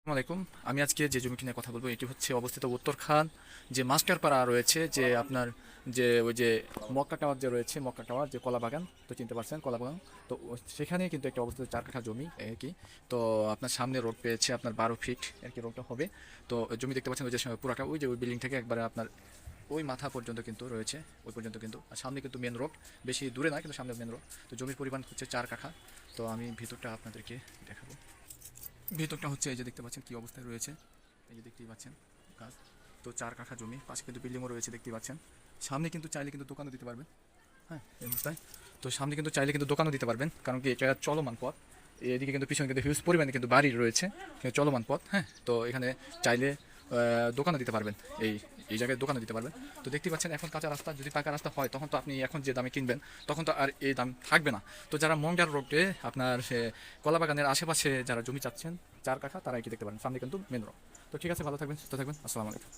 আসসালামাইকুম। আমি আজকে যে জমিটি নিয়ে কথা বলবো এটি হচ্ছে অবস্থিত উত্তরখান যে মাস্টারপাড়া রয়েছে, যে আপনার যে ওই যে মক্কা টাওয়ার যে রয়েছে, মক্কা টাওয়ার যে কলা বাগান, তো চিনতে পারছেন কলা বাগান। তো সেখানে কিন্তু একটা অবস্থিত 4 কাঠা জমি আর কি। তো আপনার সামনে রোড পেয়েছে আপনার 12 ফিট আর কি রোডটা হবে। তো জমি দেখতে পাচ্ছেন ওই যে পুরাটা ওই যে ওই বিল্ডিং থেকে একবারে আপনার ওই মাথা পর্যন্ত কিন্তু রয়েছে, ওই পর্যন্ত কিন্তু। আর সামনে কিন্তু মেন রোড, বেশি দূরে না কিন্তু সামনে মেন রোড। তো জমির পরিমাণ হচ্ছে 4 কাঠা। তো আমি ভিতরটা আপনাদেরকে দেখাবো। ভেতরটা হচ্ছে এই যে দেখতে পাচ্ছেন কি অবস্থায় রয়েছে, এই যে দেখতেই পাচ্ছেন গাছ। তো 4 কাঠা জমি, পাশে কিন্তু বিল্ডিংও রয়েছে দেখতেই পাচ্ছেন। সামনে কিন্তু চাইলে কিন্তু দোকানও দিতে পারবেন। হ্যাঁ, এই অবস্থায়। তো সামনে কিন্তু চাইলে কিন্তু দোকানও দিতে পারবেন, কারণ কি এটা চলমান পথ। এদিকে কিন্তু পিছনে কিন্তু হিউজ পরিমাণে কিন্তু বাড়ি রয়েছে, কিন্তু চলমান পথ। হ্যাঁ, তো এখানে চাইলে দোকানও দিতে পারবেন। এই এই জায়গায় দোকানও দিতে পারবেন। তো দেখতেই পাচ্ছেন এখন কাঁচা রাস্তা, যদি পাকা রাস্তা হয় তখন তো আপনি এখন যে দামে কিনবেন তখন তো আর এই দাম থাকবে না। তো যারা মঙ্গার রোডে আপনার সে কলাবাগানের আশেপাশে যারা জমি চাচ্ছেন 4 কাঠা, তারা এটি দেখতে পারেন। সামনে কিন্তু মেন রোড। তো ঠিক আছে, ভালো থাকবেন, সুস্থ থাকবেন, আসসালামু আলাইকুম।